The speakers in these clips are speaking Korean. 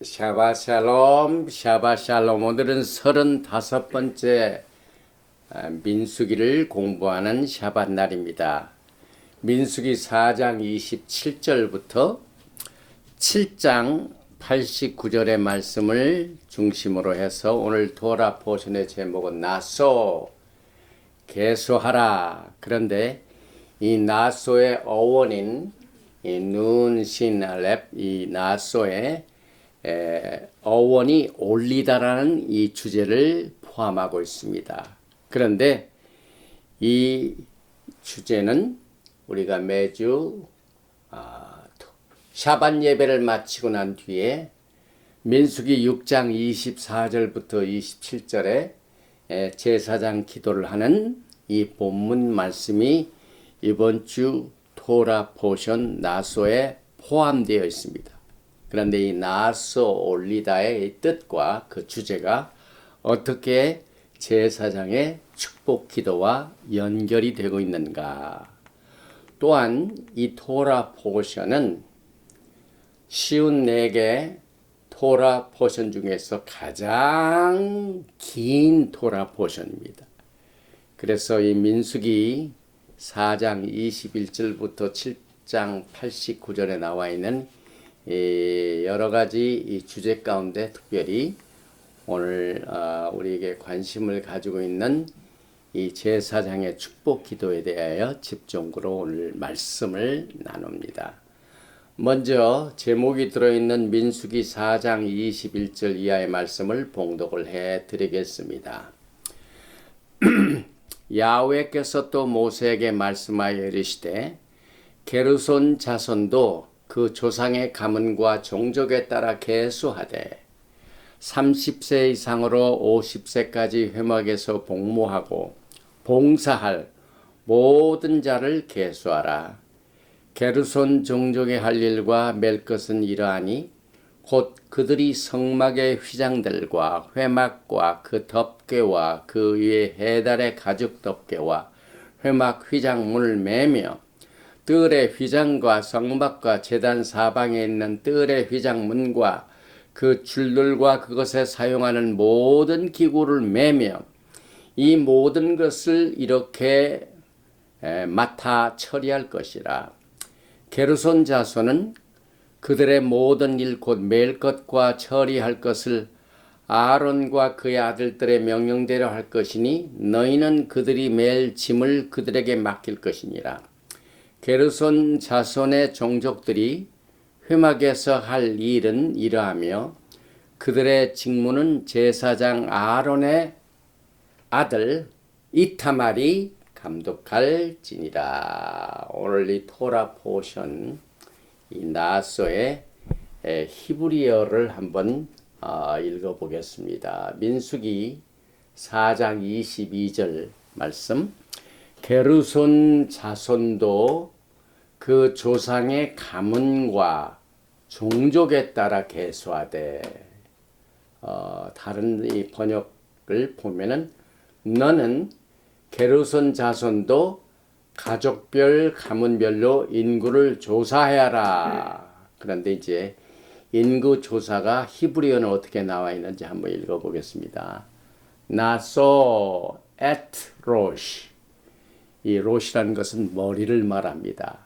샤바샬롬, 샤바샬롬. 오늘은 35번째 민수기를 공부하는 샤밧 날입니다. 민수기 4장 27절부터 7장 89절의 말씀을 중심으로 해서 오늘 토라 포션의 제목은 나소, 계수하라. 그런데 이 나소의 어원인 이 눈, 신, 랩, 이 나소의 어원이 올리다라는 이 주제를 포함하고 있습니다. 그런데 이 주제는 우리가 매주 샤밧 예배를 마치고 난 뒤에 민수기 6장 24절부터 27절에 제사장 기도를 하는 이 본문 말씀이 이번 주 토라 포션 나소에 포함되어 있습니다. 그런데 이 나소 올리다의 뜻과 그 주제가 어떻게 제사장의 축복 기도와 연결이 되고 있는가. 또한 이 토라 포션은 쉬운 4개 토라 포션 중에서 가장 긴 토라 포션입니다. 그래서 이 민수기 4장 21절부터 7장 89절에 나와 있는 여러 가지 이 주제 가운데 특별히 오늘 우리에게 관심을 가지고 있는 이 제사장의 축복 기도에 대하여 집중적으로 오늘 말씀을 나눕니다. 먼저 제목이 들어있는 민수기 4장 21절 이하의 말씀을 봉독을 해 드리겠습니다. 야훼께서 또 모세에게 말씀하여 이르시되 게르손 자손도 그 조상의 가문과 종족에 따라 계수하되 30세 이상으로 50세까지 회막에서 복무하고 봉사할 모든 자를 계수하라. 게르손 종족의 할 일과 맬 것은 이러하니 곧 그들이 성막의 휘장들과 회막과 그 덮개와 그 위에 해달의 가죽 덮개와 회막 휘장문을 매며 뜰의 휘장과 성막과 제단 사방에 있는 뜰의 휘장문과 그 줄들과 그것에 사용하는 모든 기구를 매며 이 모든 것을 이렇게 맡아 처리할 것이라. 게르손 자손은 그들의 모든 일 곧 맬 것과 처리할 것을 아론과 그의 아들들의 명령대로 할 것이니 너희는 그들이 맬 짐을 그들에게 맡길 것이니라. 게르손 자손의 종족들이 회막에서 할 일은 이러하며 그들의 직무는 제사장 아론의 아들 이타말이 감독할지니라. 오늘 이 토라 포션 이 나소의 히브리어를 한번 읽어보겠습니다. 민수기 4장 22절 말씀. 게르손 자손도 그 조상의 가문과 종족에 따라 계수하되 다른 이 번역을 보면은 너는 게르손 자손도 가족별 가문별로 인구를 조사해라. 그런데 이제 인구 조사가 히브리어는 어떻게 나와 있는지 한번 읽어보겠습니다. 나소 에트 로시. 이 로시라는 것은 머리를 말합니다.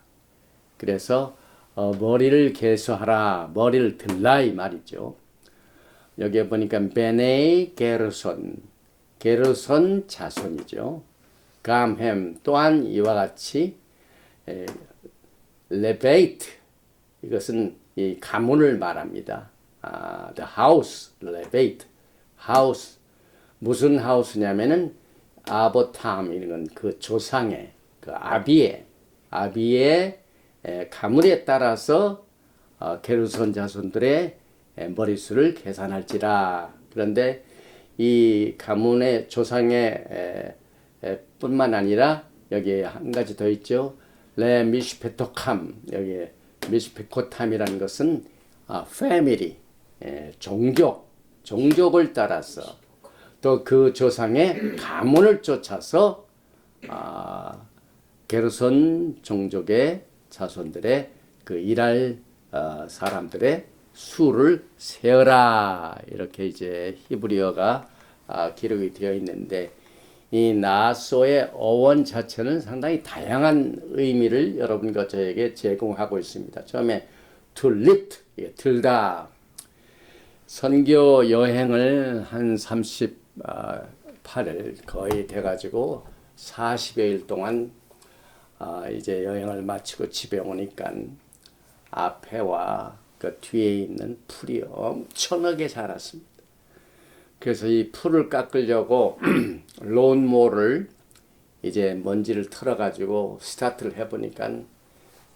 그래서 머리를 계수하라, 머리를 들라 이 말이죠. 여기에 보니까 베네이 게르손, 게르손 자손이죠. 감햄 또한 이와 같이 레베이트, 이것은 이 가문을 말합니다. the house, 레베이트, house. 무슨 하우스냐면은 아보탐, 이런 그 조상의 그 아비의 가문에 따라서 게르손 자손들의 머릿수를 계산할지라. 그런데 이 가문의 조상의 뿐만 아니라 여기에 한 가지 더 있죠. 레 미시페토캄, 여기에 미시페코탐이라는 것은 패밀리, 종족을 따라서 또 그 조상의 가문을 쫓아서 게르손 종족의 자손들의 그 일할 사람들의 수를 세어라 이렇게 이제 히브리어가 기록이 되어 있는데 이 나소의 어원 자체는 상당히 다양한 의미를 여러분과 저에게 제공하고 있습니다. 처음에 to lift 들다. 선교 여행을 한 38일 거의 돼가지고 40여일 동안 이제 여행을 마치고 집에 오니까 앞에와 그 뒤에 있는 풀이 엄청나게 자랐습니다. 그래서 이 풀을 깎으려고 론모를 이제 먼지를 털어가지고 스타트를 해보니까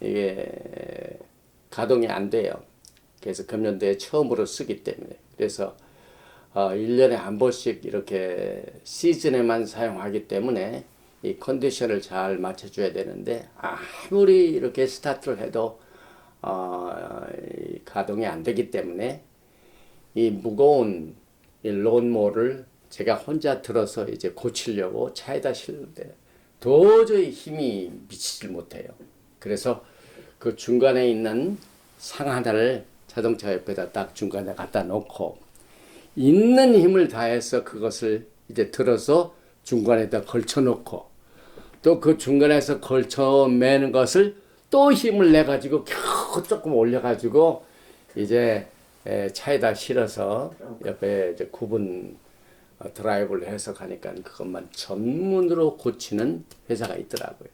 이게 가동이 안 돼요. 그래서 금년도에 처음으로 쓰기 때문에. 그래서 1년에 한 번씩 이렇게 시즌에만 사용하기 때문에 이 컨디션을 잘 맞춰줘야 되는데 아무리 이렇게 스타트를 해도 가동이 안 되기 때문에 이 무거운 이 론모를 제가 혼자 들어서 이제 고치려고 차에다 실는데 도저히 힘이 미치질 못해요. 그래서 그 중간에 있는 상 하나를 자동차 옆에다 딱 중간에 갖다 놓고 있는 힘을 다해서 그것을 이제 들어서 중간에다 걸쳐 놓고 또 그 중간에서 걸쳐 매는 것을 또 힘을 내 가지고 겨우 조금 올려 가지고 이제 차에다 실어서 옆에 이제 구분 드라이브를 해서 가니까 그것만 전문으로 고치는 회사가 있더라고요.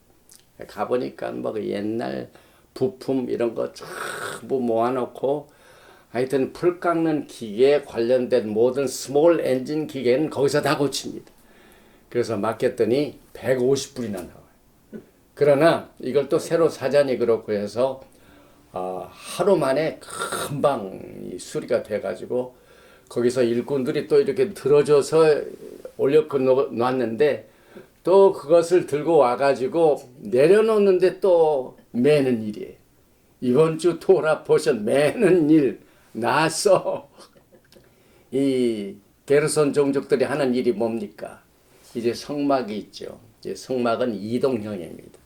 가보니까 뭐 그 옛날 부품 이런 거 전부 모아놓고 하여튼 풀 깎는 기계에 관련된 모든 스몰 엔진 기계는 거기서 다 고칩니다. 그래서 맡겼더니 150불이나 나와요. 그러나 이걸 또 새로 사자니 그렇고 해서 하루 만에 금방 수리가 돼가지고 거기서 일꾼들이 또 이렇게 들어줘서 올려놓고 놨는데 또 그것을 들고 와가지고 내려놓는데 또 매는 일이에요. 이번 주 토라 포션 매는 일 나서 이 게르손 종족들이 하는 일이 뭡니까? 이제 성막이 있죠. 이제 성막은 이동형입니다.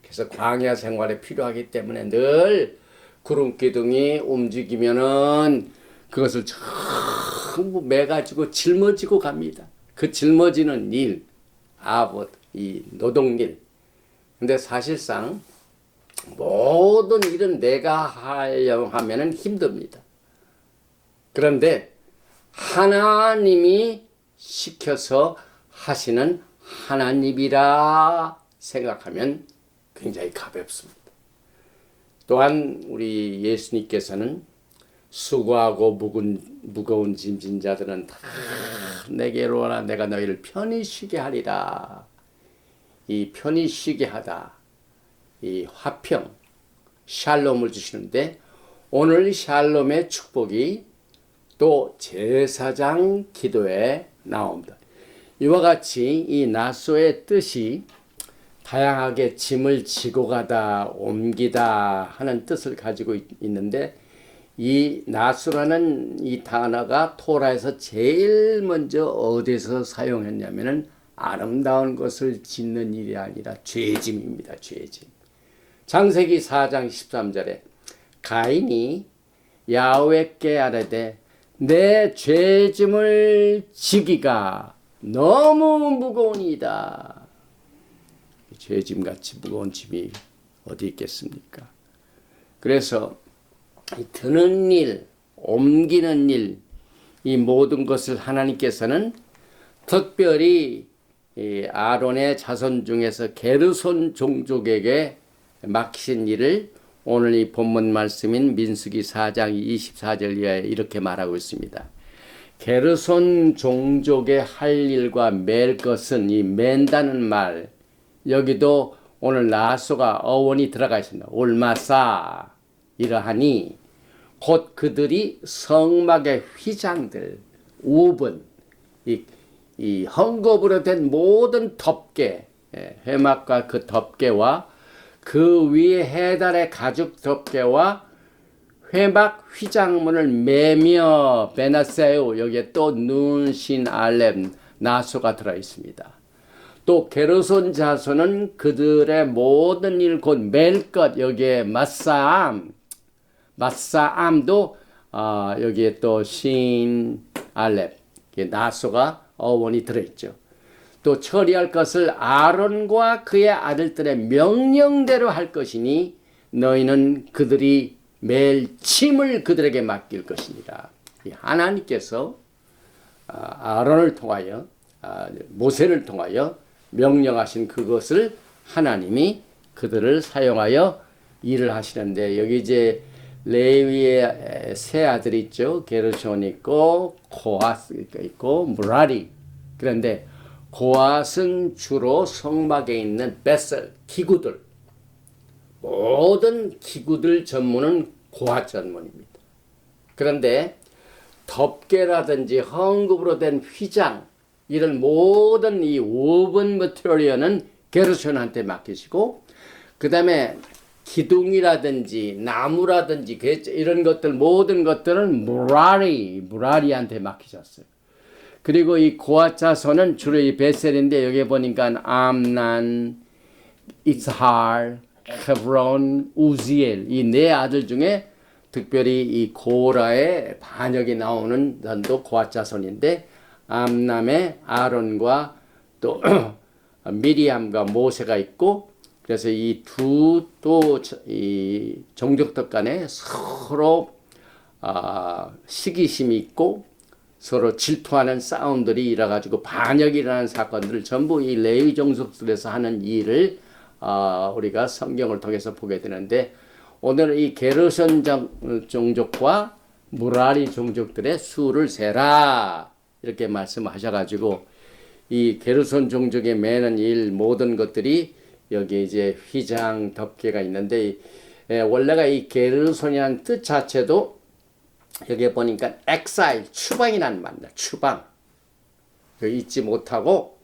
그래서 광야 생활에 필요하기 때문에 늘 구름 기둥이 움직이면은 그것을 전부 매가지고 짊어지고 갑니다. 그 짊어지는 일, 이 노동일. 근데 사실상 모든 일은 내가 하려고 하면은 힘듭니다. 그런데 하나님이 시켜서 하시는 하나님이라 생각하면 굉장히 가볍습니다. 또한 우리 예수님께서는 수고하고 무거운 짐진 자들은 다 내게로 오라 내가 너희를 편히 쉬게 하리라. 이 편히 쉬게 하다. 이 화평, 샬롬을 주시는데 오늘 샬롬의 축복이 또 제사장 기도에 나옵니다. 이와 같이 이 나소의 뜻이 다양하게 짐을 지고 가다, 옮기다 하는 뜻을 가지고 있는데 이 나소라는 이 단어가 토라에서 제일 먼저 어디서 사용했냐면은 아름다운 것을 짓는 일이 아니라 죄짐입니다. 죄짐. 창세기 4장 13절에 가인이 야훼께 아뢰되 내 죄짐을 지기가 너무 무거우니이다. 죄짐같이 무거운 짐이 어디 있겠습니까? 그래서 드는 일, 옮기는 일, 이 모든 것을 하나님께서는 특별히 아론의 자손 중에서 게르손 종족에게 맡기신 일을 오늘 이 본문 말씀인 민수기 4장 24절 이하에 이렇게 말하고 있습니다. 게르손 종족의 할 일과 맬 것은 이 맨다는 말 여기도 오늘 나소가 어원이 들어가 있습니다. 올마사 이러하니 곧 그들이 성막의 휘장들 우분 이 헝겊으로 된 모든 덮개 회막과 그 덮개와 그 위에 해달의 가죽 덮개와 회막 휘장문을 매며 베나세우 여기에 또 눈신 알렘 나소가 들어 있습니다. 또 게르손 자손은 그들의 모든 일 곧 맬 것 여기에 마사암도 여기에 또 신, 알렙, 나소가 어원이 들어있죠. 또 처리할 것을 아론과 그의 아들들의 명령대로 할 것이니 너희는 그들이 매일 짐을 그들에게 맡길 것이니라. 하나님께서 아론을 통하여 모세를 통하여 명령하신 그것을 하나님이 그들을 사용하여 일을 하시는데, 여기 이제 레위의 세 아들이 있죠. 게르손 있고 고핫 있고 무라리. 그런데 고핫은 주로 성막에 있는 베셀, 기구들, 모든 기구들 전문은 고핫 전문입니다. 그런데 덮개라든지 헝겊으로 된 휘장, 이런 모든 이 오븐 머티리얼은 게르손한테 맡기시고, 그 다음에 기둥이라든지 나무라든지 이런 것들, 모든 것들은 무라리한테 맡기셨어요. 그리고 이 고핫 자손은 주로 이 베셀인데, 여기 보니까 암난, 이스할, 헤브론, 우지엘, 이 네 아들 중에 특별히 이 고라의 반역이 나오는 전도 고핫 자손인데, 암남의 아론과 또 미리암과 모세가 있고, 그래서 이 이 종족들 간에 서로 시기심이 있고 서로 질투하는 싸움들이 일어가지고 반역이 일어나는 사건들을 전부 이 레위 종족들에서 하는 일을 우리가 성경을 통해서 보게 되는데, 오늘 이 게르손 종족과 무라리 종족들의 수를 세라 이렇게 말씀하셔가지고, 이 게르손 종족의 매는 일 모든 것들이 여기 이제 휘장 덮개가 있는데, 원래가 이 게르손이라는 뜻 자체도 여기에 보니까 엑사일, 추방이라는 말입니다. 추방. 잊지 못하고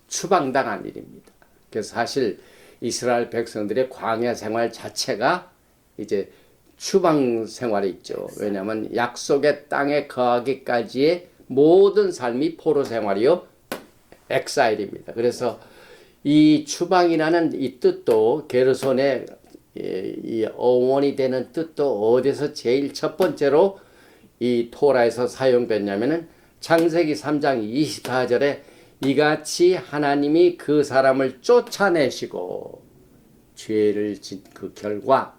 추방당한 일입니다. 그래서 사실 이스라엘 백성들의 광야 생활 자체가 이제 추방 생활이 있죠. 왜냐하면 약속의 땅에 거하기까지의 모든 삶이 포로 생활이요, 엑사일입니다. 그래서 이 추방이라는 이 뜻도, 게르손의 이 어원이 되는 뜻도 어디서 제일 첫 번째로 이 토라에서 사용됐냐면은 창세기 3장 24절에 이같이 하나님이 그 사람을 쫓아내시고 죄를 짓 그 결과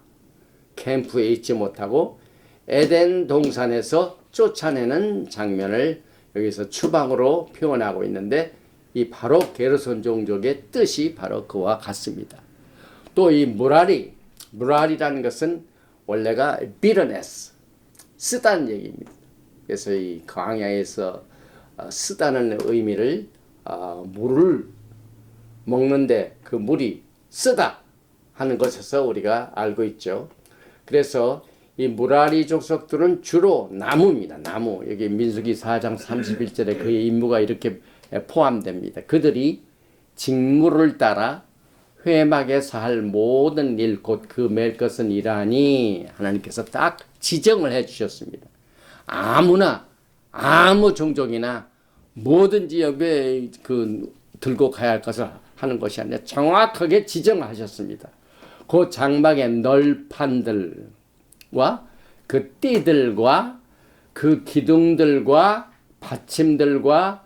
캠프에 있지 못하고 에덴 동산에서 쫓아내는 장면을 여기서 추방으로 표현하고 있는데, 이 바로 게르손 종족의 뜻이 바로 그와 같습니다. 또 이 무라리라는 것은 원래가 bitterness, 쓰다는 얘기입니다. 그래서 이 광야에서 쓰다는 의미를 물을 먹는데 그 물이 쓰다 하는 것에서 우리가 알고 있죠. 그래서 이 무라리 족속들은 주로 나무입니다. 나무. 여기 민수기 4장 31절에 그의 임무가 이렇게 포함됩니다. 그들이 직무를 따라 회막에서 할 모든 일 곧 그 맬 것은 이라니 하나님께서 딱 지정을 해 주셨습니다. 아무나 아무 종족이나 뭐든지 여기에 들고 가야 할 것을 하는 것이 아니라 정확하게 지정하셨습니다. 그 장막의 널판들과 그 띠들과 그 기둥들과 받침들과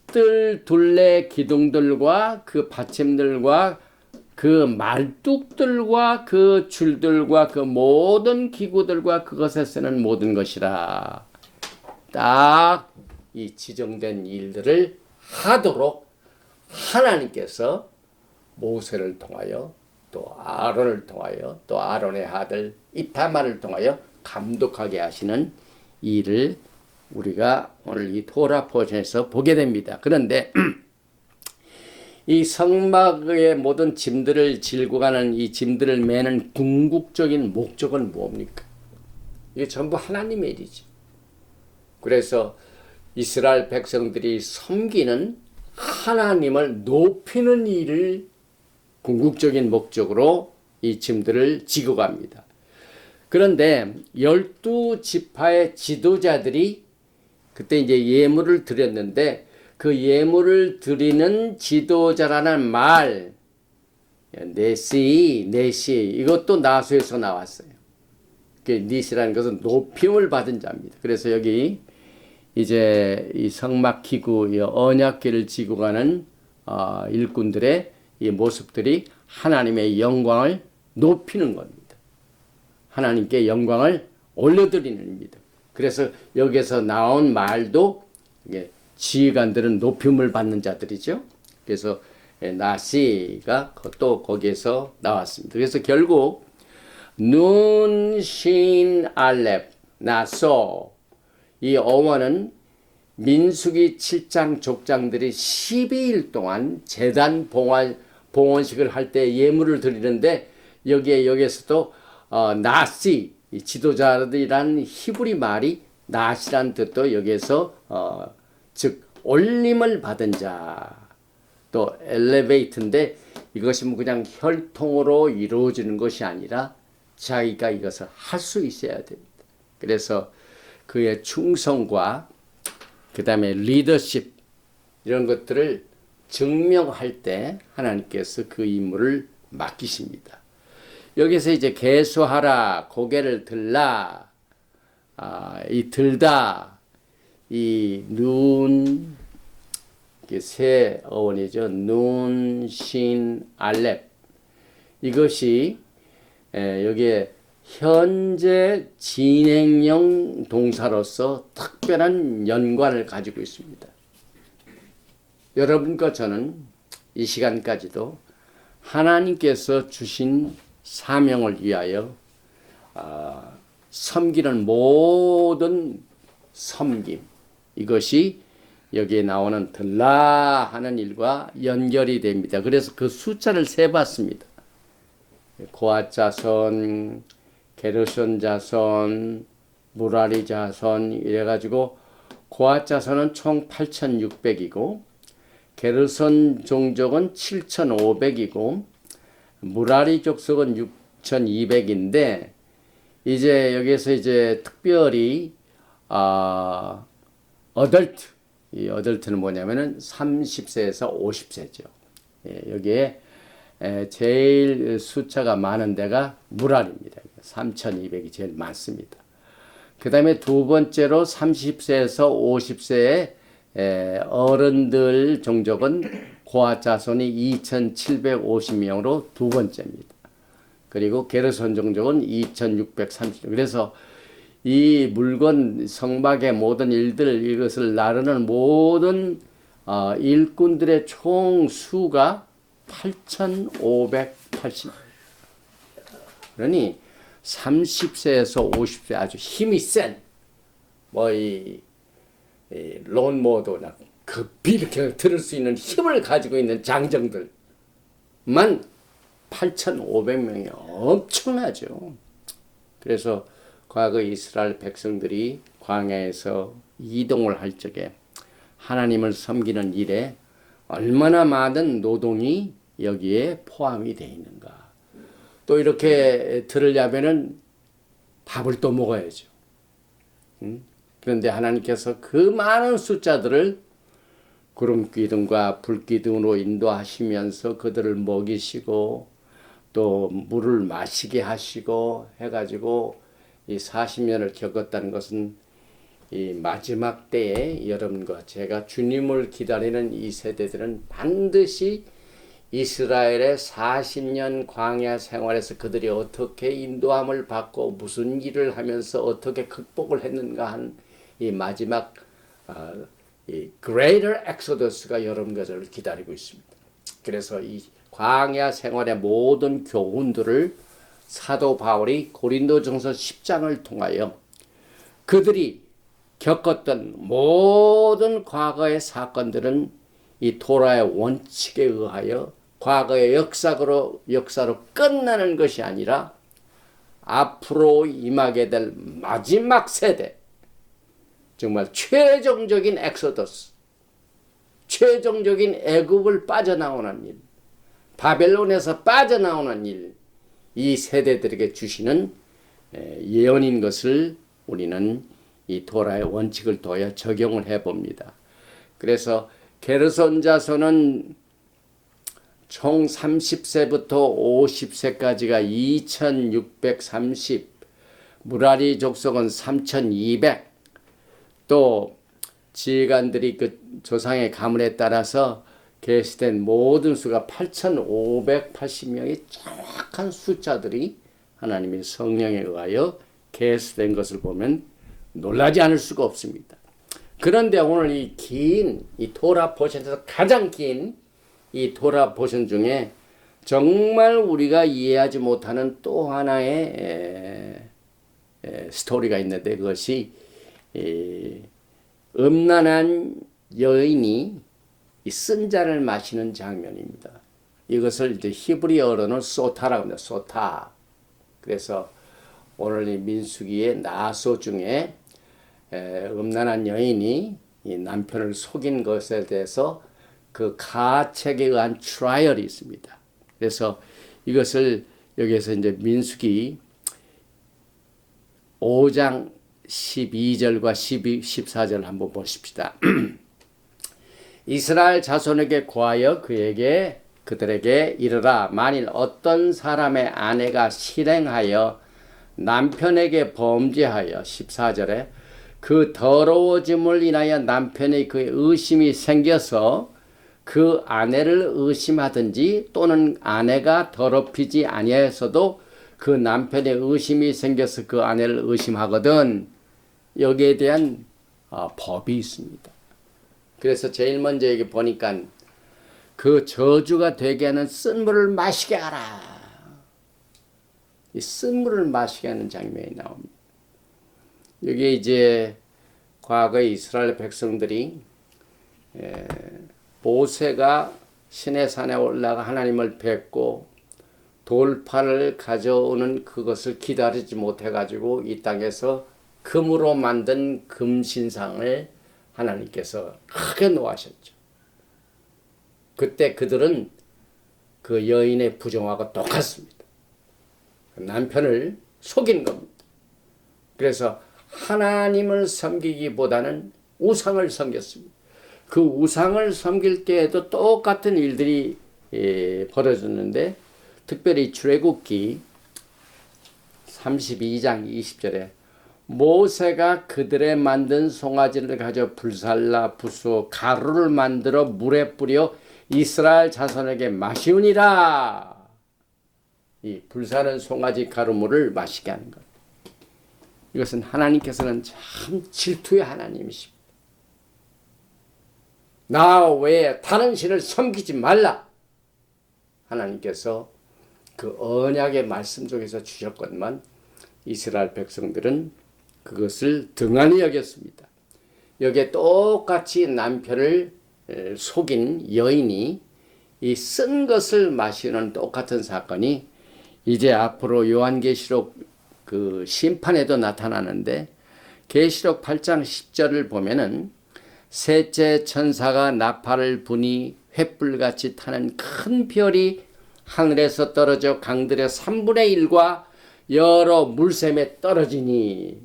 뜰 둘레 기둥들과 그 받침들과 그 말뚝들과 그 줄들과 그 모든 기구들과 그것에 쓰는 모든 것이라. 딱 이 지정된 일들을 하도록 하나님께서 모세를 통하여 또 아론을 통하여 또 아론의 아들 이타마를 통하여 감독하게 하시는 일을 우리가 오늘 이 토라 포션에서 보게 됩니다. 그런데 이 성막의 모든 짐들을 질고 가는 이 짐들을 매는 궁극적인 목적은 뭡니까? 이게 전부 하나님의 일이죠. 그래서 이스라엘 백성들이 섬기는 하나님을 높이는 일을 궁극적인 목적으로 이 짐들을 지고 갑니다. 그런데 12지파의 지도자들이 그때 이제 예물을 드렸는데, 그 예물을 드리는 지도자라는 말, 네시 이것도 나수에서 나왔어요. 닛이라는 것은 높임을 받은 자입니다. 그래서 여기 이제 이 성막기구, 이 언약궤를 지고 가는 일꾼들의 이 모습들이 하나님의 영광을 높이는 겁니다. 하나님께 영광을 올려드리는 믿음. 그래서 여기서 나온 말도 지휘관들은 높임을 받는 자들이죠. 그래서 나시가 또 거기에서 나왔습니다. 그래서 결국 눈, 신, 알렙, 나소 이 어원은 민수기 7장 족장들이 12일 동안 제단 봉헌식을 할 때 예물을 드리는데 여기에서도 나시 지도자들이란 히브리 말이 나시란 뜻도 여기에서 즉 올림을 받은 자, 또 엘리베이트인데 이것이 뭐 그냥 혈통으로 이루어지는 것이 아니라 자기가 이것을 할 수 있어야 됩니다. 그래서 그의 충성과 그 다음에 리더십 이런 것들을 증명할 때 하나님께서 그 임무를 맡기십니다. 여기서 이제 계수하라, 고개를 들라, 이 들다, 이 눈, 세 어원이죠. 눈, 신, 알렙. 이것이 여기에 현재 진행형 동사로서 특별한 연관을 가지고 있습니다. 여러분과 저는 이 시간까지도 하나님께서 주신 사명을 위하여 섬기는 모든 섬김, 이것이 여기에 나오는 들라 하는 일과 연결이 됩니다. 그래서 그 숫자를 세봤습니다. 고앗 자손, 게르손 자손, 무라리 자손 이래가지고 고앗 자손은 총 8,600이고 게르손 종족은 7,500이고 무라리 족속은 6,200인데 이제 여기서 이제 특별히 어덜트, 이 어덜트는 뭐냐면은 30세에서 50세죠. 여기에 제일 숫자가 많은 데가 무랄입니다. 3,200이 제일 많습니다. 그 다음에 두 번째로 30세에서 50세의 어른들 종족은 고앗 자손이 2,750명으로 두 번째입니다. 그리고 게르손 종족은 2,630명. 그래서 이 물건 성막의 모든 일들 이것을 나르는 모든 일꾼들의 총 수가 8,580. 그러니 30세에서 50세 아주 힘이 센 이 론모도나 급히 이렇게 들을 수 있는 힘을 가지고 있는 장정들만 8,500명이 엄청나죠. 그래서 과거 이스라엘 백성들이 광야에서 이동을 할 적에 하나님을 섬기는 일에 얼마나 많은 노동이 여기에 포함이 되어 있는가. 또 이렇게 들으려면은 밥을 또 먹어야죠. 그런데 하나님께서 그 많은 숫자들을 구름기둥과 불기둥으로 인도하시면서 그들을 먹이시고 또 물을 마시게 하시고 해가지고 이 40년을 겪었다는 것은 이 마지막 때에 여러분과 제가 주님을 기다리는 이 세대들은 반드시 이스라엘의 40년 광야 생활에서 그들이 어떻게 인도함을 받고 무슨 일을 하면서 어떻게 극복을 했는가 한 이 마지막 이 Greater Exodus가 여러분과 저를 기다리고 있습니다. 그래서 이 광야 생활의 모든 교훈들을 사도 바울이 고린도전서 10장을 통하여 그들이 겪었던 모든 과거의 사건들은 이 토라의 원칙에 의하여 과거의 역사로 끝나는 것이 아니라 앞으로 임하게 될 마지막 세대, 정말 최종적인 엑소더스, 최종적인 애굽을 빠져나오는 일, 바벨론에서 빠져나오는 일, 이 세대들에게 주시는 예언인 것을 우리는 이 토라의 원칙을 둬야 적용을 해봅니다. 그래서 게르손 자손은 총 30세부터 50세까지가 2,630, 무라리 족속은 3200, 또 지휘관들이 그 조상의 가문에 따라서 계시된 모든 수가 8580명의 정확한 숫자들이 하나님의 성령에 의하여 계수된 것을 보면 놀라지 않을 수가 없습니다. 그런데 오늘 이 토라 포션에서 가장 긴 이 토라 포션 중에 정말 우리가 이해하지 못하는 또 하나의 스토리가 있는데, 그것이 음란한 여인이 이 쓴 잔을 마시는 장면입니다. 이것을 이제 히브리어로는 소타라고 합니다. 소타. 그래서 오늘 이 민수기의 나소 중에 음란한 여인이 이 남편을 속인 것에 대해서 그 가책에 의한 트라이얼이 있습니다. 그래서 이것을 여기에서 이제 민수기 5장 12절과 14절 한번 보십시다. 이스라엘 자손에게 고하여 그들에게 이르라. 만일 어떤 사람의 아내가 실행하여 남편에게 범죄하여 14절에 그 더러워짐을 인하여 남편의 그 의심이 생겨서 그 아내를 의심하든지, 또는 아내가 더럽히지 아니하였어도 그 남편의 의심이 생겨서 그 아내를 의심하거든, 여기에 대한 법이 있습니다. 그래서 제일 먼저 여기 보니까 그 저주가 되게 하는 쓴물을 마시게 하라. 이 쓴물을 마시게 하는 장면이 나옵니다. 여기 이제 과거에 이스라엘 백성들이 모세가 시내산에 올라가 하나님을 뵙고 돌판을 가져오는 그것을 기다리지 못해가지고 이 땅에서 금으로 만든 금신상을 하나님께서 크게 노하셨죠. 그때 그들은 그 여인의 부정하고 똑같습니다. 남편을 속인 겁니다. 그래서 하나님을 섬기기보다는 우상을 섬겼습니다. 그 우상을 섬길 때에도 똑같은 일들이 벌어졌는데, 특별히 출애굽기 32장 20절에 모세가 그들의 만든 송아지를 가져 불살라 부수어 가루를 만들어 물에 뿌려 이스라엘 자손에게 마시우니라. 이 불사는 송아지 가루물을 마시게 하는 것. 이것은 하나님께서는 참 질투의 하나님이십니다. 나 외에 다른 신을 섬기지 말라. 하나님께서 그 언약의 말씀 속에서 주셨건만 이스라엘 백성들은 그것을 등한히 여겼습니다. 여기에 똑같이 남편을 속인 여인이 이 쓴 것을 마시는 똑같은 사건이 이제 앞으로 요한계시록 그 심판에도 나타나는데, 계시록 8장 10절을 보면은 셋째 천사가 나팔을 부니 횃불같이 타는 큰 별이 하늘에서 떨어져 강들의 3분의 1과 여러 물샘에 떨어지니,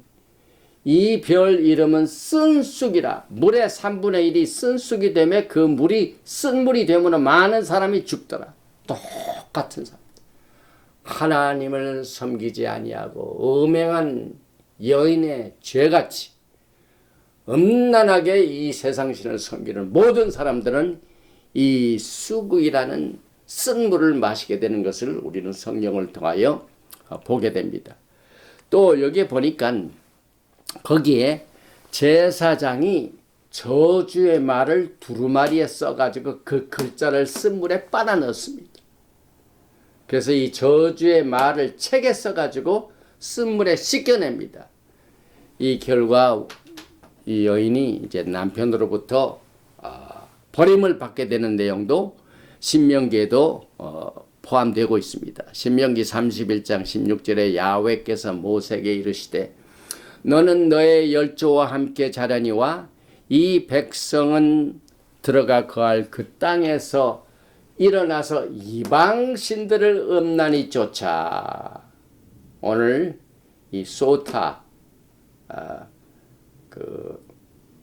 이 별 이름은 쓴쑥이라. 물의 3분의 1이 쓴쑥이 되면 그 물이 쓴 물이 되면 많은 사람이 죽더라. 똑같은 사람. 하나님을 섬기지 아니하고 음행한 여인의 죄같이 음란하게 이 세상신을 섬기는 모든 사람들은 이 수구이라는 쓴 물을 마시게 되는 것을 우리는 성경을 통하여 보게 됩니다. 또 여기에 보니까 거기에 제사장이 저주의 말을 두루마리에 써가지고 그 글자를 쓴 물에 빨아 넣습니다. 그래서 이 저주의 말을 책에 써가지고 쓴 물에 씻겨냅니다. 이 결과 이 여인이 이제 남편으로부터 버림을 받게 되는 내용도 신명기에도 포함되고 있습니다. 신명기 31장 16절에 야훼께서 모세에게 이르시되 너는 너의 열조와 함께 자라니와 이 백성은 들어가 거할 그 땅에서 일어나서 이방 신들을 음란히 쫓아. 오늘 이 소타 그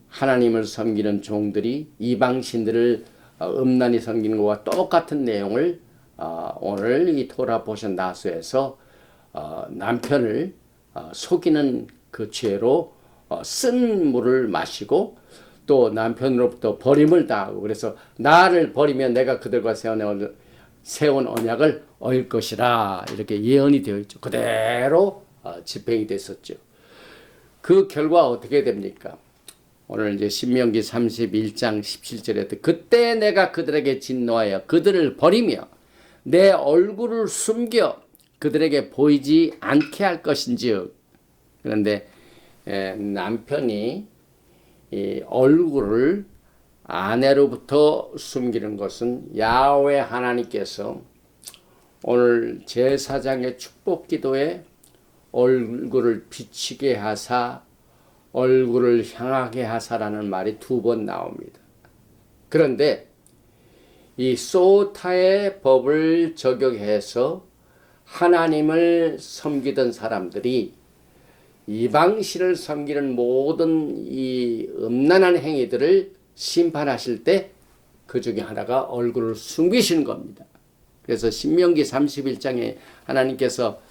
하나님을 섬기는 종들이 이방 신들을 음란히 섬기는 것과 똑같은 내용을 오늘 이 토라 포션 나수에서 남편을 속이는 그 죄로 쓴 물을 마시고 또 남편으로부터 버림을 당하고 그래서 나를 버리면 내가 그들과 세운 언약을 어길 것이라 이렇게 예언이 되어 있죠. 그대로 집행이 됐었죠. 그 결과 어떻게 됩니까? 오늘 이제 신명기 31장 17절에 그때 내가 그들에게 진노하여 그들을 버리며 내 얼굴을 숨겨 그들에게 보이지 않게 할 것인지요. 그런데 남편이 이 얼굴을 아내로부터 숨기는 것은 야훼 하나님께서 오늘 제사장의 축복 기도에 얼굴을 비치게 하사 얼굴을 향하게 하사라는 말이 2번 나옵니다. 그런데 이 소타의 법을 적용해서 하나님을 섬기던 사람들이 이방신을 섬기는 모든 이 음란한 행위들을 심판하실 때 그 중에 하나가 얼굴을 숨기시는 겁니다. 그래서 신명기 31장에 하나님께서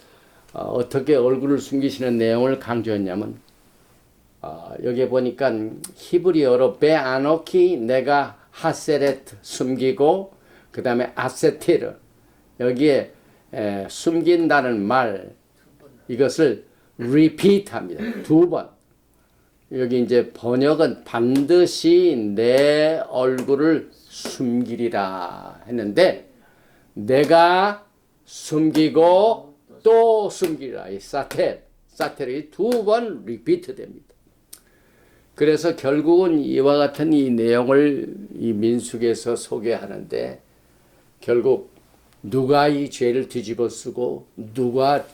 어떻게 얼굴을 숨기시는 내용을 강조했냐면 여기에 보니까 히브리어로 베아노키 내가 하세렛 숨기고 그 다음에 아세티르 여기에 숨긴다는 말 이것을 repeat 합니다. 2번. 여기 이제 번역은 반드시 내 얼굴을 숨기리라 했는데 내가 숨기고 또 숨기리라. 이 사텔이 2번 repeat 됩니다. 그래서 결국은 이와 같은 이 내용을 이 민수기에서 소개하는데 결국 누가 이 죄를 뒤집어 쓰고 누가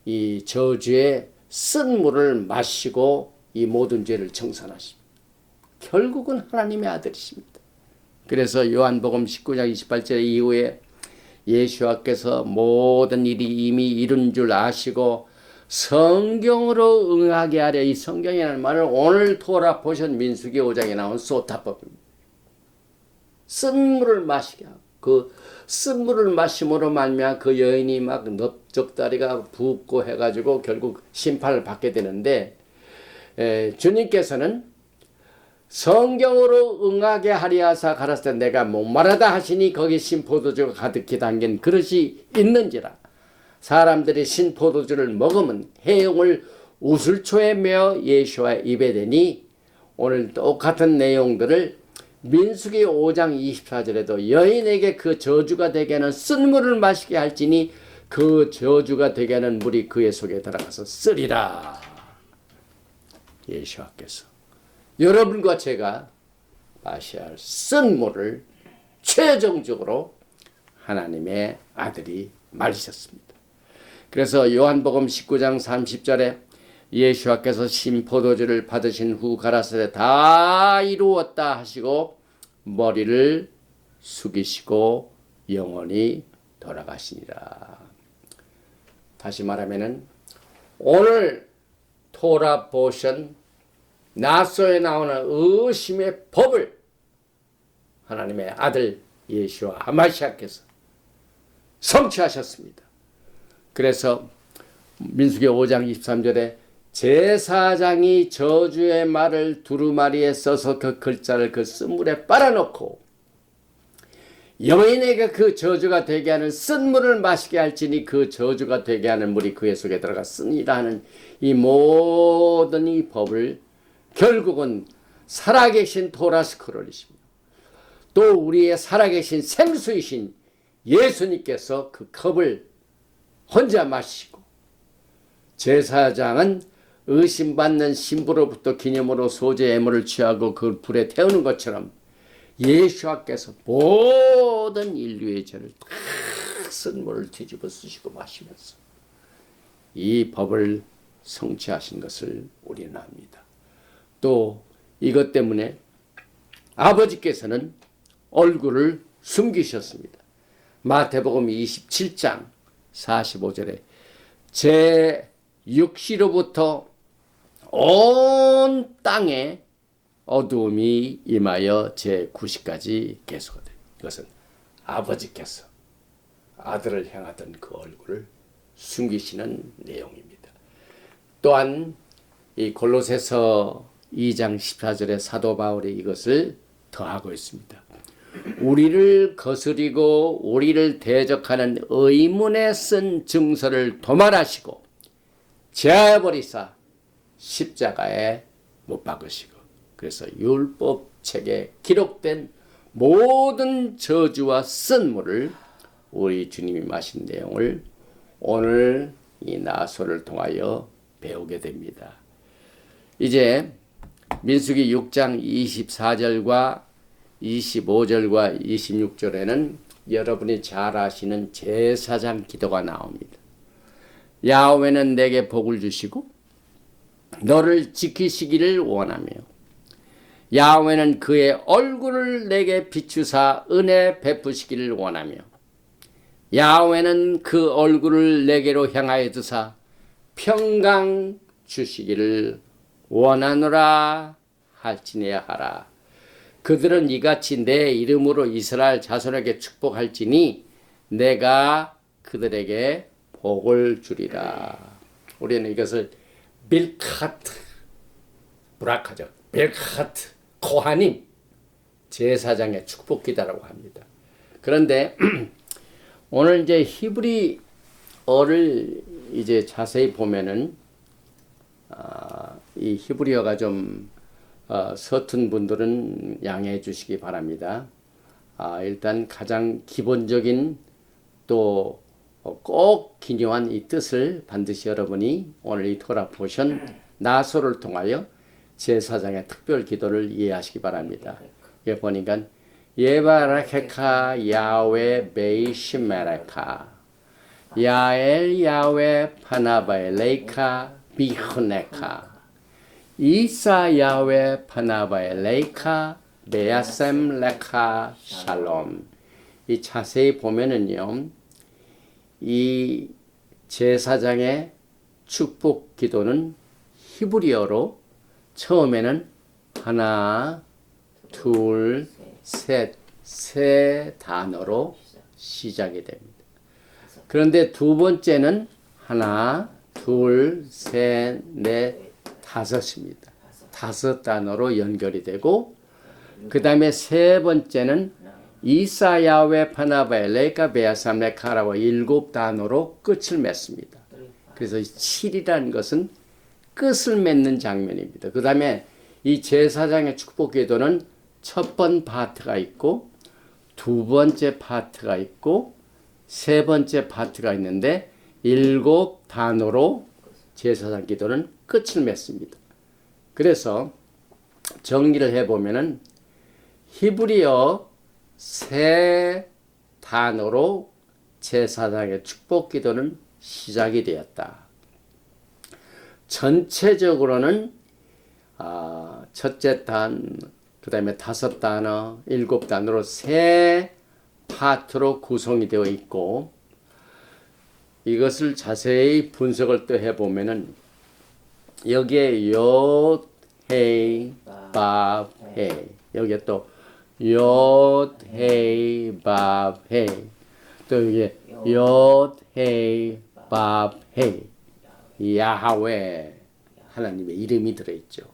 이 저주의 쓴 물을 마시고 이 모든 죄를 청산하십니다. 결국은 하나님의 아들이십니다. 그래서 요한복음 19장 28절 이후에 예수와께서 모든 일이 이미 이룬 줄 아시고 성경으로 응하게 하려 이 성경이라는 말을 오늘 토라 보신 민수기 5장에 나온 소타법입니다. 쓴 물을 마시게 하고 그 쓴 물을 마심으로 말미암아 그 여인이 막 넓적다리가 붓고 해가지고 결국 심판을 받게 되는데 주님께서는 성경으로 응하게 하리 하사 가라사 내가 목마르다 하시니 거기 신포도주가 가득히 담긴 그릇이 있는지라 사람들이 신포도주를 먹으면 해용을 우슬초에 메어 예수와 입에 대니 오늘 똑같은 내용들을 민수기 5장 24절에도 여인에게 그 저주가 되게 하는 쓴 물을 마시게 할지니 그 저주가 되게 하는 물이 그의 속에 들어가서 쓰리라. 예수와께서 여러분과 제가 마셔야 할 쓴 물을 최종적으로 하나님의 아들이 마시셨습니다. 그래서 요한복음 19장 30절에 예수와께서 신포도주를 받으신 후 가라사대 다 이루었다 하시고 머리를 숙이시고 영원히 돌아가시니라. 다시 말하면은 오늘 토라 보션 나소에 나오는 의심의 법을 하나님의 아들 예수와 아마시아께서 성취하셨습니다. 그래서 민수기 5장 23절에 제사장이 저주의 말을 두루마리에 써서 그 글자를 그 쓴물에 빨아놓고 여인에게 그 저주가 되게 하는 쓴 물을 마시게 할지니 그 저주가 되게 하는 물이 그의 속에 들어가 쓰니라 하는 이 모든 이 법을 결국은 살아계신 토라 스크롤이십니다. 또 우리의 살아계신 생수이신 예수님께서 그 컵을 혼자 마시고 제사장은 의심받는 신부로부터 기념으로 소재 예물을 취하고 그 불에 태우는 것처럼 예수께서 모든 인류의 죄를 다 쓴 물을 뒤집어 쓰시고 마시면서 이 법을 성취하신 것을 우리는 압니다. 또 이것 때문에 아버지께서는 얼굴을 숨기셨습니다. 마태복음 27장 45절에 제 육시로부터 온 땅에 어두움이 임하여 제 9시까지 계속하되 이것은 아버지께서 아들을 향하던 그 얼굴을 숨기시는 내용입니다. 또한 이 골로새서 2장 14절에 사도 바울이 이것을 더하고 있습니다. 우리를 거스리고 우리를 대적하는 의문에 쓴 증서를 도말하시고 제하여버리사 십자가에 못 박으시고, 그래서 율법책에 기록된 모든 저주와 쓴물을 우리 주님이 마신 내용을 오늘 이 나소를 통하여 배우게 됩니다. 이제 민수기 6장 24절과 25절과 26절에는 여러분이 잘 아시는 제사장 기도가 나옵니다. 야훼는 내게 복을 주시고 너를 지키시기를 원하며 야훼는 그의 얼굴을 내게 비추사 은혜 베푸시기를 원하며 야훼는 그 얼굴을 내게로 향하여 드사 평강 주시기를 원하노라 할지니야 하라. 그들은 이같이 내 이름으로 이스라엘 자손에게 축복할지니 내가 그들에게 복을 주리라. 우리는 이것을 빌카트 브라카죠. 빌카트 코하님 제사장의 축복기다라고 합니다. 그런데 오늘 이제 히브리어를 이제 자세히 보면은 이 히브리어가 좀 서툰 분들은 양해해 주시기 바랍니다. 일단 가장 기본적인 또 꼭 기묘한 이 뜻을 반드시 여러분이 오늘 이 토라 포션 나소를 통하여 제사장의 특별 기도를 이해하시기 바랍니다. 여기 보니까 예바라케카 야훼 베이시메레카 야엘 야훼 파나바엘레이카 비흐네카 이사 야훼 파나바엘레이카 베야셈 레카 샬롬. 이 자세히 보면은요, 이 제사장의 축복 기도는 히브리어로 처음에는 하나, 둘, 셋, 세 단어로 시작이 됩니다. 그런데 두 번째는 하나, 둘, 셋, 넷, 다섯입니다. 다섯 단어로 연결이 되고, 그 다음에 세 번째는 이사 야훼 파나바엘레카 베야삼레카라고 일곱 단어로 끝을 맺습니다. 그래서 7이라는 것은 끝을 맺는 장면입니다. 그 다음에 이 제사장의 축복 기도는 첫 번 파트가 있고 두 번째 파트가 있고 세 번째 파트가 있는데 일곱 단어로 제사장 기도는 끝을 맺습니다. 그래서 정리를 해보면은 히브리어 세 단어로 제사장의 축복 기도는 시작이 되었다. 전체적으로는 첫째 단, 그 다음에 다섯 단어, 일곱 단어로 세 파트로 구성이 되어 있고, 이것을 자세히 분석을 또 해보면은 여기에 욤, 헤이, 밥, 헤이, 여기에 또 욤, 헤이, 밥, 헤이, 또 여기에 욤, 헤이, 밥, 헤이, 야하웨 하나님의 이름이 들어있죠.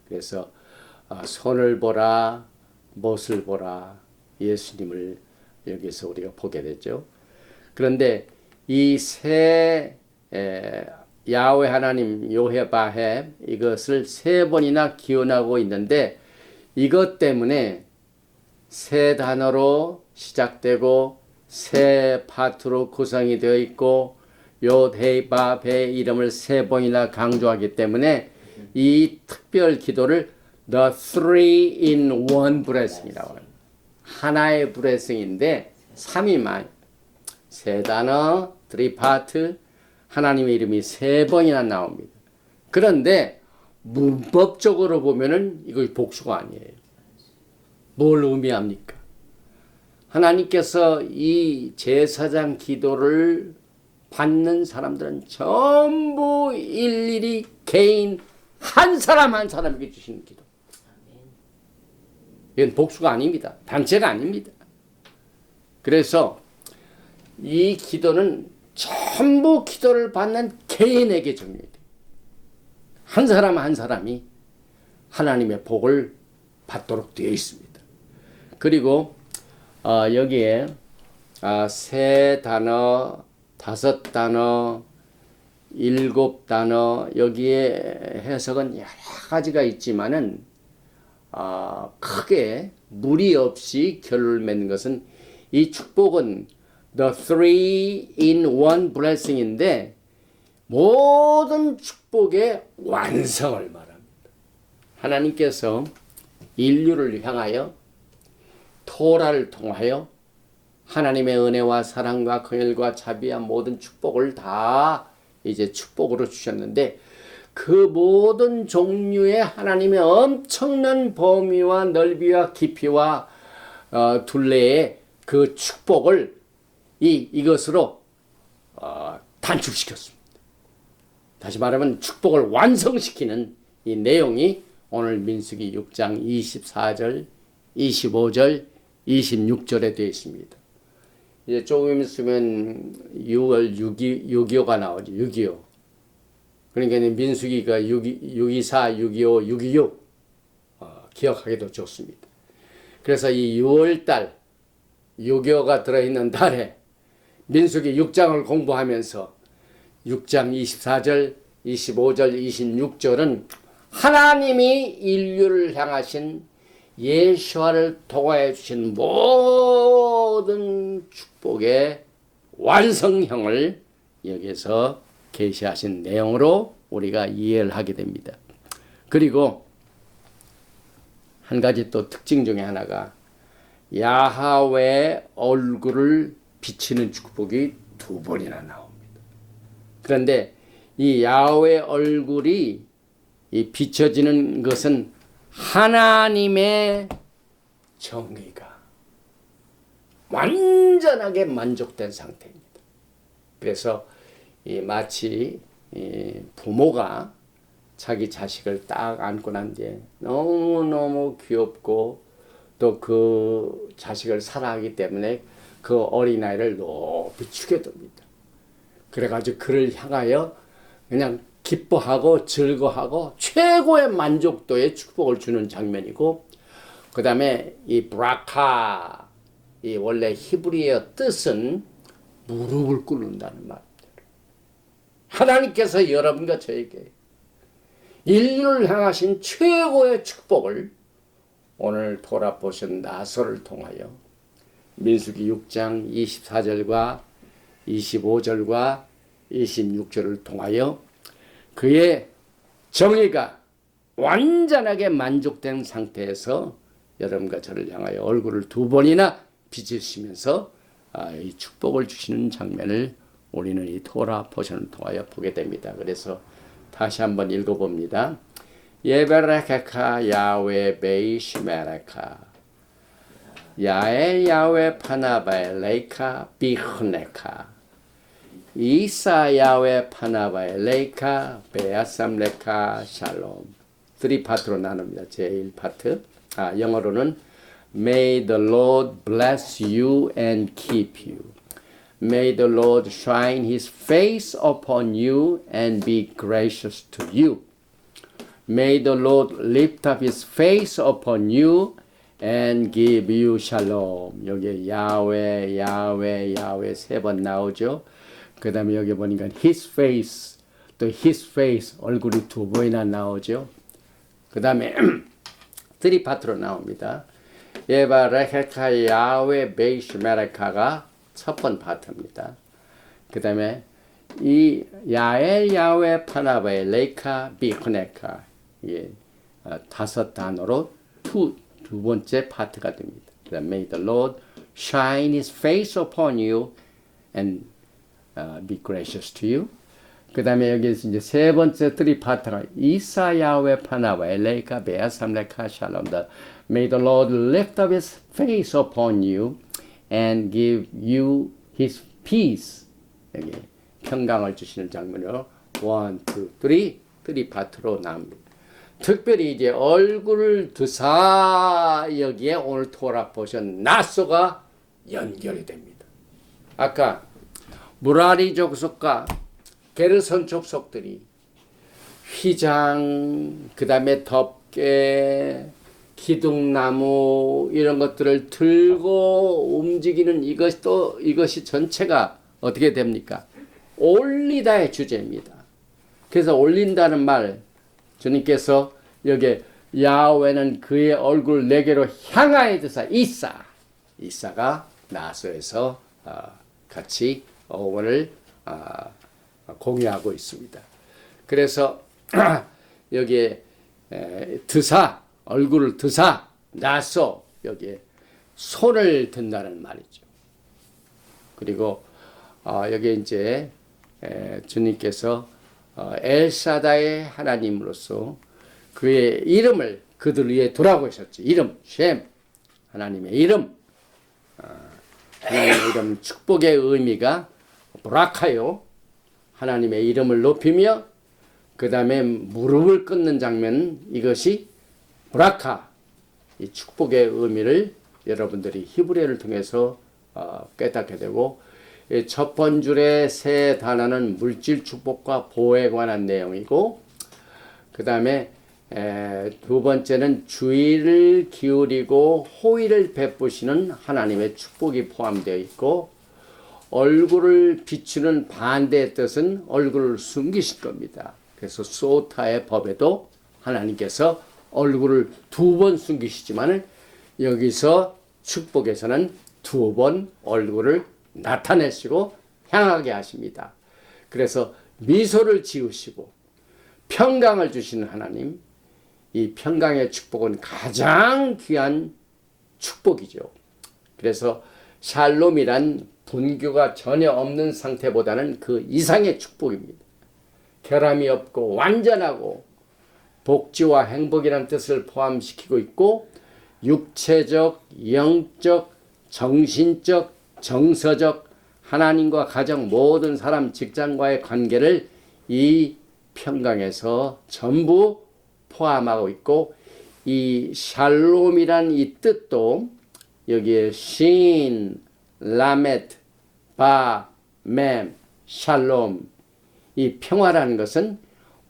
그래서 손을 보라, 못을 보라, 예수님을 여기서 우리가 보게 되죠. 그런데 이 세 야훼 하나님 요헤바헤 이것을 세 번이나 기원하고 있는데, 이것 때문에 세 단어로 시작되고 세 파트로 구성이 되어 있고 욤, 헤이, 밥, 헤 이름을 세 번이나 강조하기 때문에 이 특별 기도를 The Three in One Blessing이라고 합니다. 하나의 블레싱인데 3이만 세 단어, 3 파트, 하나님의 이름이 세 번이나 나옵니다. 그런데 문법적으로 보면은 이거 복수가 아니에요. 뭘 의미합니까? 하나님께서 이 제사장 기도를 받는 사람들은 전부 일일이 개인 한 사람 한 사람에게 주시는 기도. 이건 복수가 아닙니다. 단체가 아닙니다. 그래서 이 기도는 전부 기도를 받는 개인에게 적용이 돼요. 한 사람 한 사람이 하나님의 복을 받도록 되어 있습니다. 그리고 여기에 세 단어, 다섯 단어, 일곱 단어 여기에 해석은 여러 가지가 있지만은 크게 무리 없이 결론을 맺는 것은 이 축복은 the three in one blessing인데 모든 축복의 완성을 말합니다. 하나님께서 인류를 향하여 토라를 통하여 하나님의 은혜와 사랑과 긍휼과 자비와 모든 축복을 다 이제 축복으로 주셨는데 그 모든 종류의 하나님의 엄청난 범위와 넓이와 깊이와 둘레의 그 축복을 이것으로 단축시켰습니다. 다시 말하면 축복을 완성시키는 이 내용이 오늘 민수기 6장 24절, 25절, 26절에 되어 있습니다. 이제 조금 있으면 6월 6.25가 나오죠. 6.25. 그러니까 민수기가 6.24, 6.25, 6.26 기억하기도 좋습니다. 그래서 이 6월달 6.25가 들어있는 달에 민수기 6장을 공부하면서 6장 24절, 25절, 26절은 하나님이 인류를 향하신 예수와를 통하여 주신 모든 축복의 완성형을 여기서 계시하신 내용으로 우리가 이해를 하게 됩니다. 그리고 한 가지 또 특징 중에 하나가 야하웨의 얼굴을 비치는 축복이 두 번이나 나옵니다. 그런데 이 야하웨의 얼굴이 이 비춰지는 것은 하나님의 정의가 완전하게 만족된 상태입니다. 그래서 마치 부모가 자기 자식을 딱 안고 난 뒤에 너무너무 귀엽고 또 그 자식을 사랑하기 때문에 그 어린아이를 높이 죽여둡니다. 그래가지고 그를 향하여 그냥 기뻐하고 즐거워하고 최고의 만족도의 축복을 주는 장면이고, 그 다음에 이 브라카, 이 원래 히브리어 뜻은 무릎을 꿇는다는 말입니다. 하나님께서 여러분과 저에게 인류를 향하신 최고의 축복을 오늘 돌아보신 나서를 통하여 민수기 6장 24절과 25절과 26절을 통하여 그의 정의가 완전하게 만족된 상태에서 여러분과 저를 향하여 얼굴을 두 번이나 비추시면서 이 축복을 주시는 장면을 우리는 이 토라 포션을 통하여 보게 됩니다. 그래서 다시 한번 읽어봅니다. 예베레카카 야외 베이시메레카 야에 야외 파나바에 레이카 비흐네카 이사 야외 파나바에 레이카 베아삼레카 샬롬. 3파트로 나눕니다. 제1파트. 영어로는 May the Lord bless you and keep you. May the Lord shine his face upon you and be gracious to you. May the Lord lift up his face upon you and give you shalom. 여기 야외, 야외, 야외 세 번 나오죠. 그 다음에 여기 보니까 his face, 또 his face, 얼굴이 두 번이나 나오죠. 그 다음에 3파트로 나옵니다. 예바 레헤카 야외 베이시 메레카가 첫 번 파트입니다. 그 다음에 이 야엘 야외 파나바의 레이카 비흐네카 이게 다섯 단어로 두 번째 파트가 됩니다. May the Lord shine his face upon you and be gracious to you. 그 다음에 여기서 이제 세 번째 3파트가 이사 야외 파나바의 레이카 베아삼레카 샬롬. May the Lord lift up his face upon you and give you his peace. 여기 평강을 주시는 장면으로 1, 2, 3 파트로 나옵니다. 특별히 이제 얼굴을 드사 여기에 오늘 토라 보신 나소가 연결이 됩니다. 아까 무라리 족속과 게르선 족속들이 휘장, 그 다음에 덮개, 기둥나무 이런 것들을 들고 움직이는 이것이 전체가 어떻게 됩니까? 올리다의 주제입니다. 그래서 올린다는 말, 주님께서 여기 야훼는 그의 얼굴 내게로 향하여드사 이사가 나소에서 같이 어원을 공유하고 있습니다. 그래서 여기에 드사, 얼굴을 드사, 나소, 여기에 손을 든다는 말이죠. 그리고 여기 이제 주님께서 엘사다의 하나님으로서 그의 이름을 그들 위에 두라고 하셨죠. 이름, 쉔, 하나님의 이름. 하나님의 이름, 축복의 의미가 브라카요. 하나님의 이름을 높이며 그 다음에 무릎을 꿇는 장면, 이것이 브라카, 이 축복의 의미를 여러분들이 히브리어를 통해서 깨닫게 되고, 첫 번줄의 세 단어는 물질 축복과 보호에 관한 내용이고, 그 다음에 두 번째는 주의를 기울이고 호의를 베푸시는 하나님의 축복이 포함되어 있고, 얼굴을 비추는 반대의 뜻은 얼굴을 숨기실 겁니다. 그래서 소타의 법에도 하나님께서 얼굴을 2번 숨기시지만 여기서 축복에서는 2번 얼굴을 나타내시고 향하게 하십니다. 그래서 미소를 지으시고 평강을 주시는 하나님, 이 평강의 축복은 가장 귀한 축복이죠. 그래서 샬롬이란 분규가 전혀 없는 상태보다는 그 이상의 축복입니다. 결함이 없고 완전하고 복지와 행복이라는 뜻을 포함시키고 있고, 육체적, 영적, 정신적, 정서적, 하나님과 가정, 모든 사람, 직장과의 관계를 이 평강에서 전부 포함하고 있고, 이 샬롬이란 이 뜻도 여기에 신, 라메트, 바, 맴, 샬롬, 이 평화라는 것은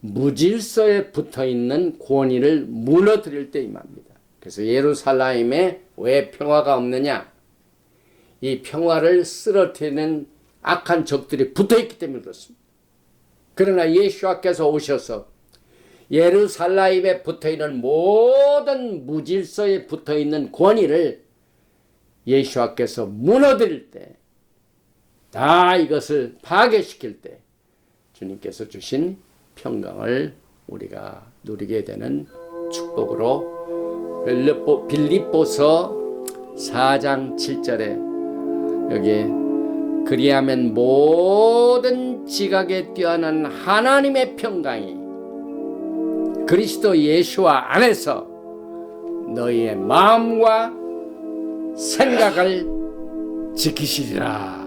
무질서에 붙어있는 권위를 무너뜨릴 때 임합니다. 그래서 예루살렘에 왜 평화가 없느냐? 이 평화를 쓰러뜨리는 악한 적들이 붙어있기 때문에 그렇습니다. 그러나 예수께서 오셔서 예루살렘에 붙어있는 모든 무질서에 붙어있는 권위를 예수께서 무너뜨릴 때, 다 이것을 파괴시킬 때 주님께서 주신 평강을 우리가 누리게 되는 축복으로, 빌립보서 4장 7절에 여기에 그리하면 모든 지각에 뛰어난 하나님의 평강이 그리스도 예수와 안에서 너희의 마음과 생각을 지키시리라.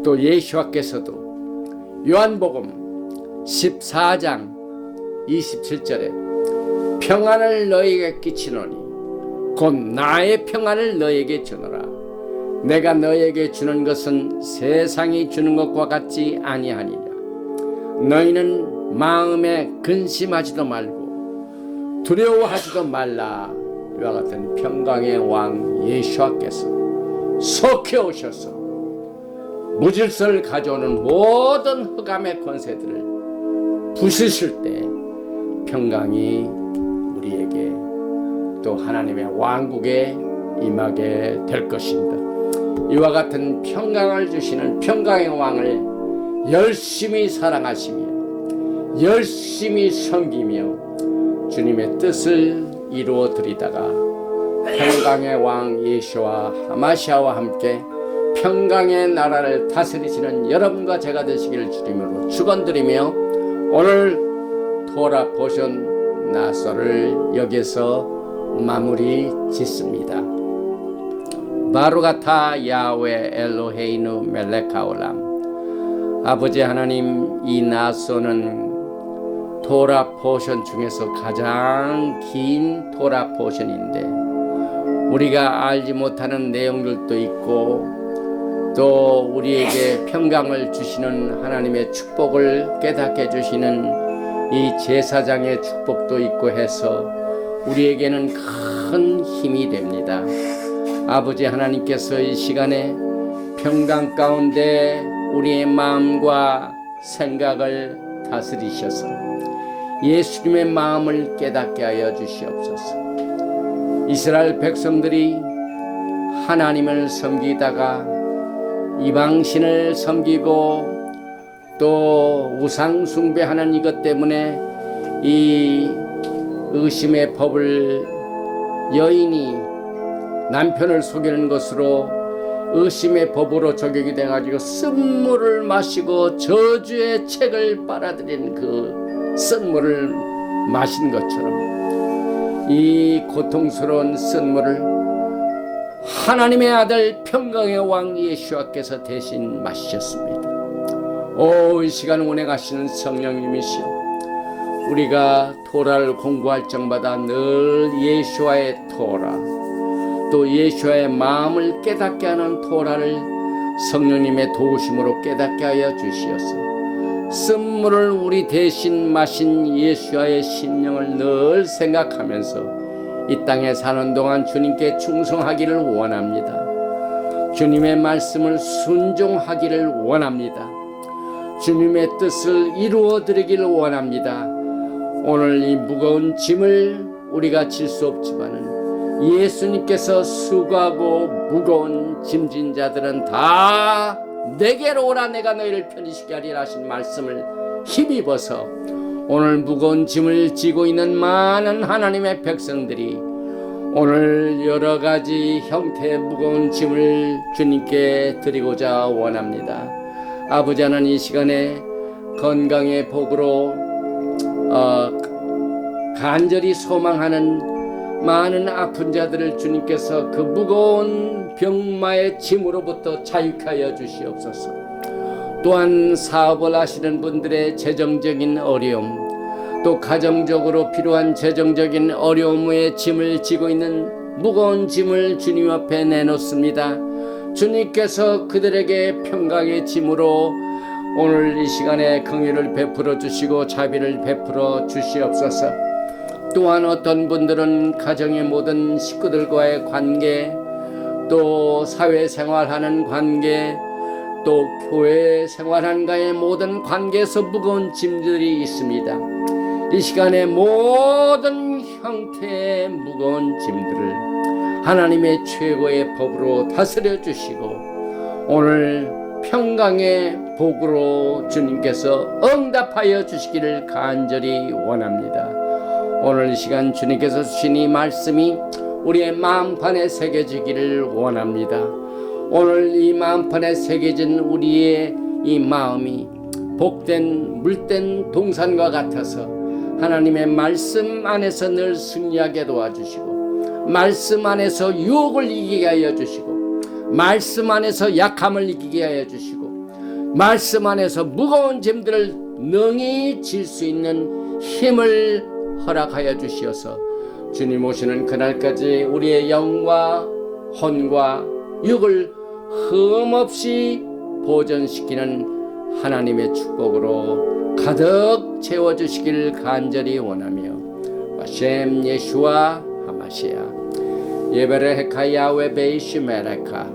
또 예수께서도 요한복음 14장 27절에 평안을 너희에게 끼치노니 곧 나의 평안을 너희에게 주노라. 내가 너희에게 주는 것은 세상이 주는 것과 같지 아니하니라. 너희는 마음에 근심하지도 말고 두려워하지도 말라. 이와 같은 평강의 왕 예수께서 속해 오셔서 무질서를 가져오는 모든 흑암의 권세들을 부수실 때 평강이 우리에게 또 하나님의 왕국에 임하게 될 것입니다. 이와 같은 평강을 주시는 평강의 왕을 열심히 사랑하시며 열심히 섬기며 주님의 뜻을 이루어 드리다가 평강의 왕 예수와 하마시아와 함께 평강의 나라를 다스리시는 여러분과 제가 되시기를 주님으로 축원드리며 오늘 토라 포션 나서를 여기서 마무리 짓습니다. 바루가타 야훼 엘로헤이누 멜레카올람. 아버지 하나님, 이 나서는 토라 포션 중에서 가장 긴 토라 포션인데 우리가 알지 못하는 내용들도 있고 또 우리에게 평강을 주시는 하나님의 축복을 깨닫게 해주시는 이 제사장의 축복도 있고 해서 우리에게는 큰 힘이 됩니다. 아버지 하나님께서 이 시간에 평강 가운데 우리의 마음과 생각을 다스리셔서 예수님의 마음을 깨닫게 하여 주시옵소서. 이스라엘 백성들이 하나님을 섬기다가 이방신을 섬기고 또 우상 숭배하는 이것 때문에 이 의심의 법을 여인이 남편을 속이는 것으로 의심의 법으로 적용이 돼가지고 쓴물을 마시고 저주의 책을 빨아들인 그 쓴물을 마신 것처럼 이 고통스러운 쓴물을 하나님의 아들 평강의 왕 예수와께서 대신 마시셨습니다. 이 시간 운행하시는 성령님이시여, 우리가 토라를 공부할 적마다 늘 예수와의 토라, 또 예수와의 마음을 깨닫게 하는 토라를 성령님의 도우심으로 깨닫게 하여 주시옵소서. 쓴물을 우리 대신 마신 예수와의 심령을 늘 생각하면서 이 땅에 사는 동안 주님께 충성하기를 원합니다. 주님의 말씀을 순종하기를 원합니다. 주님의 뜻을 이루어 드리기를 원합니다. 오늘 이 무거운 짐을 우리가 질 수 없지만은 예수님께서 수고하고 무거운 짐진 자들은 다 내게로 오라, 내가 너희를 편히시게 하리라 하신 말씀을 힘입어서 오늘 무거운 짐을 지고 있는 많은 하나님의 백성들이 오늘 여러 가지 형태의 무거운 짐을 주님께 드리고자 원합니다. 아버지 하나님, 이 시간에 건강의 복으로 간절히 소망하는 많은 아픈 자들을 주님께서 그 무거운 병마의 짐으로부터 자유케 하여 주시옵소서. 또한 사업을 하시는 분들의 재정적인 어려움, 또 가정적으로 필요한 재정적인 어려움의 짐을 지고 있는 무거운 짐을 주님 앞에 내놓습니다. 주님께서 그들에게 평강의 짐으로 오늘 이 시간에 긍휼을 베풀어 주시고 자비를 베풀어 주시옵소서. 또한 어떤 분들은 가정의 모든 식구들과의 관계, 또 사회생활하는 관계, 또 교회 생활한가의 모든 관계에서 무거운 짐들이 있습니다. 이 시간에 모든 형태의 무거운 짐들을 하나님의 최고의 법으로 다스려 주시고 오늘 평강의 복으로 주님께서 응답하여 주시기를 간절히 원합니다. 오늘 이 시간 주님께서 주신 이 말씀이 우리의 마음판에 새겨지기를 원합니다. 오늘 이 마음판에 새겨진 우리의 이 마음이 복된 물된 동산과 같아서 하나님의 말씀 안에서 늘 승리하게 도와주시고, 말씀 안에서 유혹을 이기게 하여 주시고, 말씀 안에서 약함을 이기게 하여 주시고, 말씀 안에서 무거운 짐들을 능히 질 수 있는 힘을 허락하여 주시어서 주님 오시는 그날까지 우리의 영과 혼과 육을 흠없이 보존시키는 하나님의 축복으로 가득 채워주시기를 간절히 원하며 바셈 예슈아 하마시아 예베레헤카 야웨 베이시메레카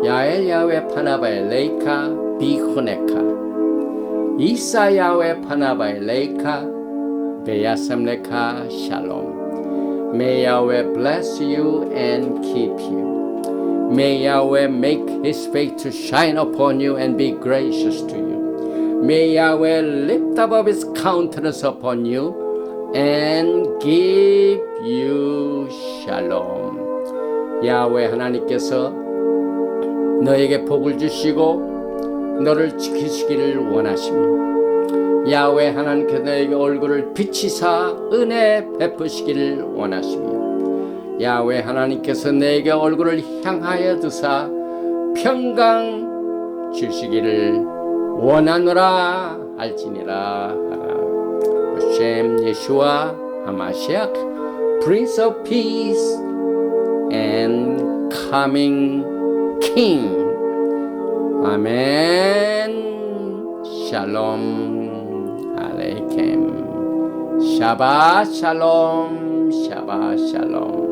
야엘 야웨 파나바에 레이카 비후네카 이사 야웨 파나바에 레이카 베야삼레카 샬롬. May Yahweh bless you and keep you. May Yahweh make His face to shine upon you and be gracious to you. May Yahweh lift up His countenance upon you and give you shalom. 야훼 하나님께서 너에게 복을 주시고 너를 지키시기를 원하시며, 야훼 하나님께서 너에게 얼굴을 비치사 은혜 베푸시기를 원하시며, 야훼 하나님께서 너에게 얼굴을 향하여 두사 평강 주시기를 원하노라 할지니라. 셴 예슈아 하마시아 Prince of Peace and Coming King. 아멘. 샬롬. 샤바 샬롬, 샤바 샬롬.